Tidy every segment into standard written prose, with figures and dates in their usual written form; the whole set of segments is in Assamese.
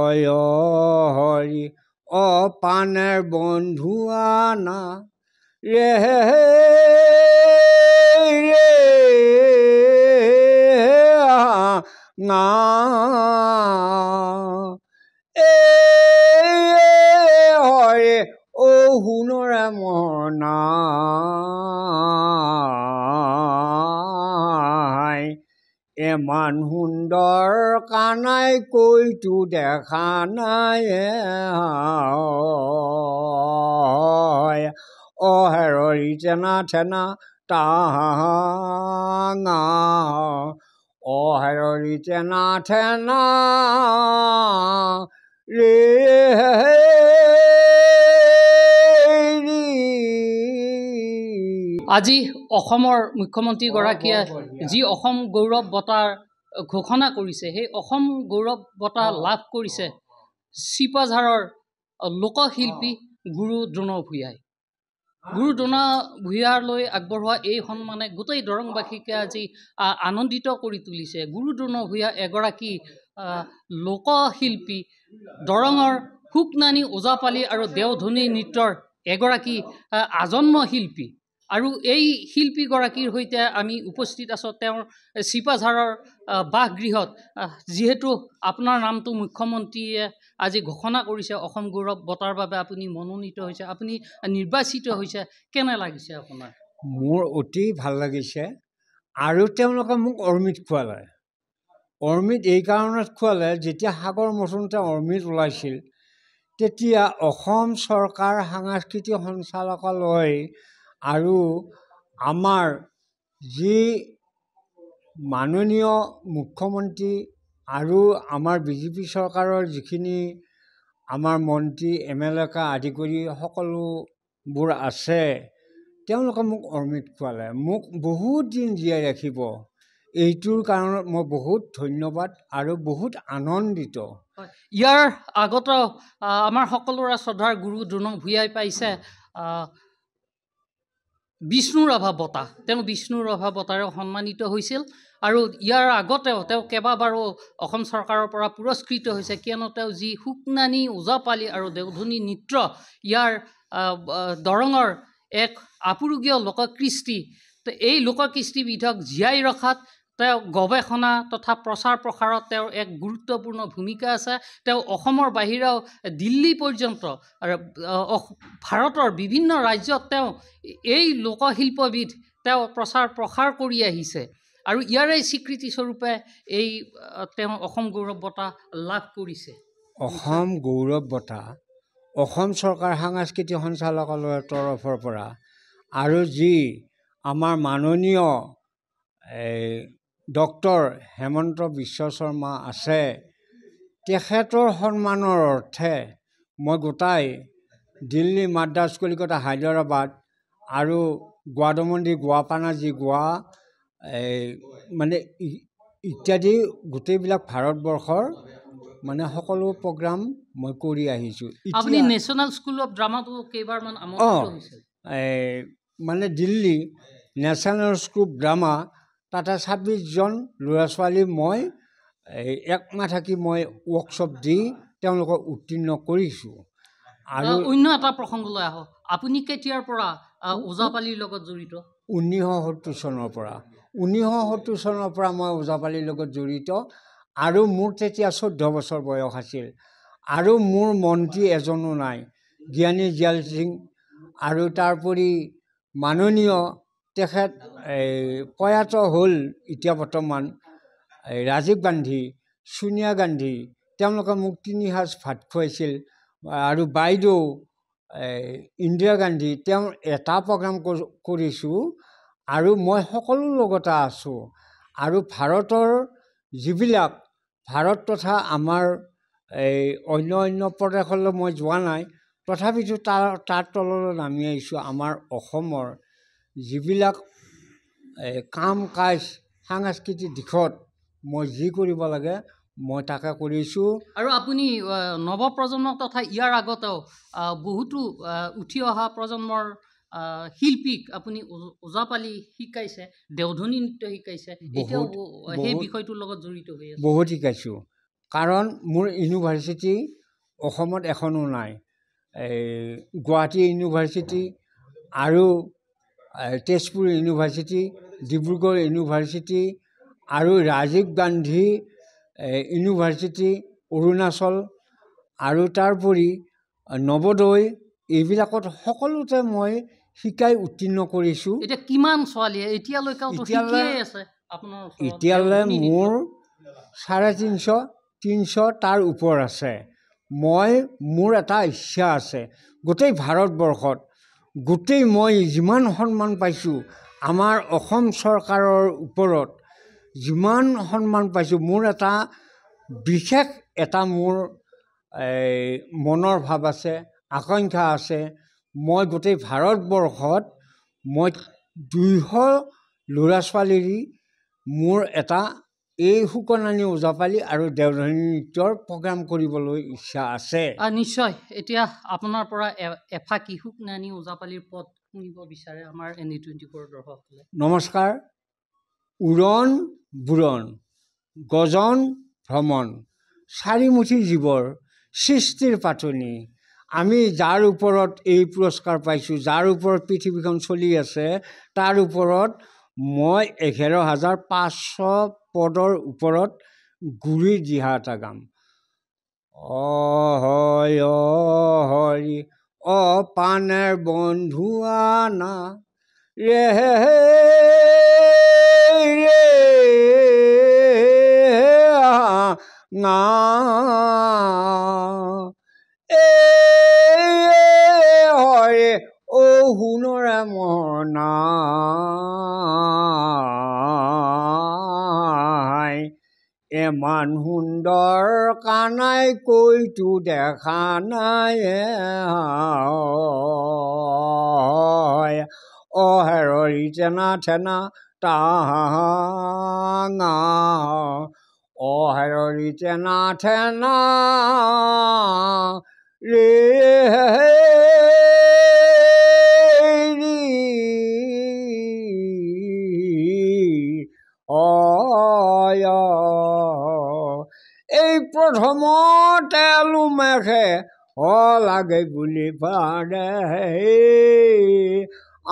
জয় হৰি অপানেৰ বন্ধু আনা ৰে ৰে না এ হৰে ও শুনৰে মনা এমান সুন্দৰ কানাই কৈতো দেখা নাই অহেৰৰি তেনা থেনা টাঙা অহেৰৰি তেনা থেনা ৰে আজি অসমৰ মুখ্যমন্ত্ৰীগৰাকীয়ে যি অসম গৌৰৱ বঁটাৰ ঘোষণা কৰিছে সেই অসম গৌৰৱ বঁটা লাভ কৰিছে চিপাঝাৰৰ লোকশিল্পী গুৰু দ্ৰোণ ভূঞাই। গুৰু দ্ৰোণ ভূঞালৈ আগবঢ়োৱা এই সন্মানে গোটেই দৰংবাসীকে আজি আনন্দিত কৰি তুলিছে। গুৰু দ্ৰোণ ভূঞা এগৰাকী লোকশিল্পী, দৰঙৰ শুকনানী, ওজাপালি আৰু দেওধনী নৃত্যৰ এগৰাকী আজন্ম শিল্পী। আৰু এই শিল্পীগৰাকীৰ সৈতে আমি উপস্থিত আছোঁ তেওঁৰ চিপাঝাৰৰ বাসগৃহত। যিহেতু আপোনাৰ নামটো মুখ্যমন্ত্ৰীয়ে আজি ঘোষণা কৰিছে অসম গৌৰৱ বঁটাৰ বাবে আপুনি মনোনীত হৈছে, আপুনি নিৰ্বাচিত হৈছে, কেনে লাগিছে আপোনাৰ? মোৰ অতি ভাল লাগিছে। আৰু তেওঁলোকে মোক অৰ্মিত খোৱালে। অৰ্মিত এই কাৰণত খোৱালে, যেতিয়া সাগৰ মথনতে অৰ্মিত ওলাইছিল তেতিয়া অসম চৰকাৰ সাংস্কৃতিক সঞ্চালকালয় আৰু আমাৰ যি মাননীয় মুখ্যমন্ত্ৰী আৰু আমাৰ বিজেপি চৰকাৰৰ যিখিনি আমাৰ মন্ত্ৰী MLA আদি কৰি সকলোবোৰ আছে, তেওঁলোকে মোক অৰ্মিত খোৱালে। মোক বহুত দিন জীয়াই ৰাখিব, এইটোৰ কাৰণত মই বহুত ধন্যবাদ আৰু বহুত আনন্দিত। ইয়াৰ আগত আমাৰ সকলোৰে শ্ৰদ্ধাৰ গুৰু দ্ৰোণ ভূঞাই পাইছে বিষ্ণু ৰাভা বঁটা। তেওঁ বিষ্ণু ৰাভা বঁটাৰে সন্মানিত হৈছিল আৰু ইয়াৰ আগতেও তেওঁ কেইবাবাৰো অসম চৰকাৰৰ পৰা পুৰস্কৃত হৈছে, কিয়নো তেওঁ যি শুকনানী, ওজাপালি আৰু দেওধনী নৃত্য ইয়াৰ দৰঙৰ এক আপুৰুগীয় লোককৃষ্টি। এই লোককৃষ্টিবিধক জীয়াই ৰখাত তেওঁ গৱেষণা তথা প্ৰচাৰ প্ৰসাৰত তেওঁৰ এক গুৰুত্বপূৰ্ণ ভূমিকা আছে। তেওঁ অসমৰ বাহিৰেও দিল্লী পৰ্যন্ত ভাৰতৰ বিভিন্ন ৰাজ্যত তেওঁ এই লোকশিল্পবিধ তেওঁ প্ৰচাৰ প্ৰসাৰ কৰি আহিছে আৰু ইয়াৰে স্বীকৃতিস্বৰূপে এই তেওঁ অসম গৌৰৱ বঁটা লাভ কৰিছে। অসম গৌৰৱ বঁটা অসম চৰকাৰ সাংস্কৃতিক সঞ্চালকালয়ৰ তৰফৰ পৰা আৰু যি আমাৰ মাননীয় ডক্টৰ হেমন্ত বিশ্ব শৰ্মা আছে, তেখেতৰ সন্মানৰ অৰ্থে মই গোটাই দিল্লী, মাদ্ৰাজ, কলিকতা, হায়দৰাবাদ আৰু গোৱাদমন্দি, গোৱাপানাজী, গোৱা মানে ইত্যাদি গোটেইবিলাক ভাৰতবৰ্ষৰ মানে সকলো প্ৰগ্ৰাম মই কৰি আহিছোঁ। আপুনি নেশ্যনেল স্কুল অফ ড্ৰামাটো কেইবাৰমান আমন্ত্ৰিত হৈছিল? মানে Delhi national school of drama, তাতে 26জন ল'ৰা ছোৱালী মই একমাহ থাকি মই ৱৰ্কশ্বপ দি তেওঁলোকক উত্তীৰ্ণ কৰিছোঁ। আৰু অন্য এটা প্ৰসংগলৈ আহক, আপুনি কেতিয়াৰ পৰা ওজাপালিৰ লগত জড়িত? 1970 চনৰ পৰা। 1970 চনৰ পৰা মই ওজাপালিৰ লগত জড়িত আৰু মোৰ তেতিয়া 14 বছৰ বয়স আছিল আৰু মোৰ মন্ত্ৰী এজনো নাই, জ্ঞানী জিয়াল সিং আৰু তাৰোপৰি মাননীয় তেখেত প্ৰয়াত হ'ল এতিয়া বৰ্তমান ৰাজীৱ গান্ধী, ছোনিয়া গান্ধী, তেওঁলোকে মোক 3 সাঁজ ভাত খুৱাইছিল আৰু বাইদেউ ইন্দিৰা গান্ধী, তেওঁ এটা প্ৰগ্ৰাম কৰিছোঁ আৰু মই সকলো লগতে আছোঁ। আৰু ভাৰতৰ যিবিলাক ভাৰত তথা আমাৰ অন্য প্ৰদেশলৈ মই যোৱা নাই, তথাপিতো তাৰ তললৈ নামি আহিছোঁ। আমাৰ অসমৰ যিবিলাক কাম কাজ সাংস্কৃতিক দিশত মই যি কৰিব লাগে মই তাকে কৰিছোঁ। আৰু আপুনি নৱপ্ৰজন্মক তথা ইয়াৰ আগতেও বহুতো উঠি অহা প্ৰজন্মৰ শিল্পীক আপুনি ওজাপালি শিকাইছে, দেওধনী নৃত্য শিকাইছে, এতিয়াও সেই বিষয়টোৰ লগত জড়িত হৈ আছে? বহুত শিকাইছোঁ। কাৰণ মোৰ ইউনিভাৰ্চিটি অসমত এখনো নাই। গুৱাহাটী ইউনিভাৰ্চিটি আৰু তেজপুৰ ইউনিভাৰ্চিটি, ডিব্ৰুগড় ইউনিভাৰ্চিটি আৰু ৰাজীৱ গান্ধী ইউনিভাৰ্চিটি, অৰুণাচল আৰু তাৰোপৰি নৱোদয়, এইবিলাকত সকলোতে মই শিকাই উত্তীৰ্ণ কৰিছোঁ। এতিয়া কিমান ছোৱালী এতিয়ালৈকে আছে আপোনাৰ ওচৰত? এতিয়ালৈ মোৰ 350 তাৰ ওপৰ আছে। মোৰ এটা ইচ্ছা আছে, গোটেই ভাৰতবৰ্ষত মই যিমান সন্মান পাইছোঁ, আমাৰ অসম চৰকাৰৰ ওপৰত যিমান সন্মান পাইছোঁ, মোৰ এটা বিশেষ এটা মোৰ মনৰ ভাৱ আছে, আকাংক্ষা আছে। মই গোটেই ভাৰতবৰ্ষত 200 ল'ৰা ছোৱালীৰ মোৰ এটা এই সুকন্নানী ওজাপালি আৰু দেওধনী নৃত্যৰ প্ৰগ্ৰাম কৰিবলৈ ইচ্ছা আছে। নিশ্চয়। এতিয়া আপোনাৰ পৰা এফাকি সুকন্নানী ওজাপালিৰ পদ শুনিব বিচাৰে আমাৰ ND24 দৰ্শকসকলে। নমস্কাৰ। উৰণ বুৰণ গজন ভ্ৰমণ চাৰিমুঠি জীৱৰ সৃষ্টিৰ পাতনি। আমি যাৰ ওপৰত এই পুৰস্কাৰ পাইছোঁ, যাৰ ওপৰত পৃথিৱীখন চলি আছে, তাৰ ওপৰত মই 11,500 পদৰ ওপৰত গুৰি দিহা এটা গাম। হয় হৰি পানেৰ বন্ধুৱানা ৰে না হৰে শুনৰে মনা ইমান সুন্দৰ কানাই কৈতো দেখা নাই হেৰৰি টেনা ঠেনা টাঙা হেৰৰি টেনা ঠেনা ৰে এই প্ৰথমতে লোমেখে লাগে বুলি পাৰে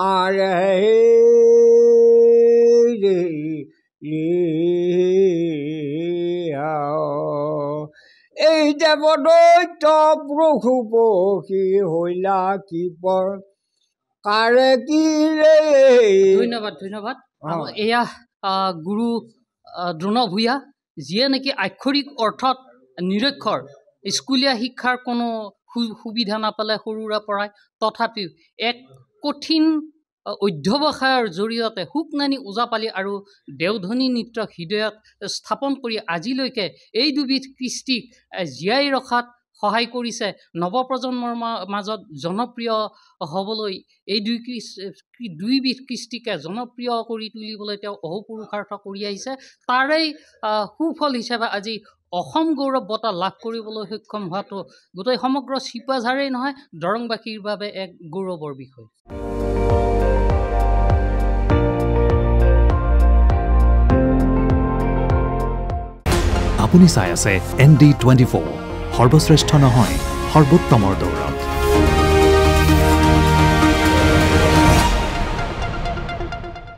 আৰে এই দেৱদৈত্য প্ৰভু পক্ষী হৈলা কি পৰ কাৰে কি ৰে। ধন্যবাদ। এয়া গুৰু দ্ৰোণ ভূঞা, যিয়ে নেকি আক্ষৰিক অৰ্থত নিৰক্ষৰ, স্কুলীয়া শিক্ষাৰ কোনো সুবিধা নাপালে সৰুৰে পৰাই, তথাপিও এক কঠিন অধ্যৱসায়ৰ জৰিয়তে সুকন্নানী ওজাপালি আৰু দেওধনী নৃত্য হৃদয়ত স্থাপন কৰি আজিলৈকে এই দুবিধ কৃষ্টিক জীয়াই ৰখাত সহায় কৰিছে। নৱপ্ৰজন্মৰ মাজত জনপ্ৰিয় হ'বলৈ এই দুইবিধ কৃষ্টিকে জনপ্ৰিয় কৰি তুলিবলৈ তেওঁ অহোপুৰুষাৰ্থ কৰি আহিছে। তাৰেই সুফল হিচাপে আজি অসম গৌৰৱ বঁটা লাভ কৰিবলৈ সক্ষম হোৱাটো গোটেই সমগ্ৰ চিপাঝাৰেই নহয়, দৰংবাসীৰ বাবে এক গৌৰৱৰ বিষয়। আপুনি চাই আছে ND24, সৰ্বশ্ৰেষ্ঠ নহয়, সৰ্বোত্তমৰ দৌৰ।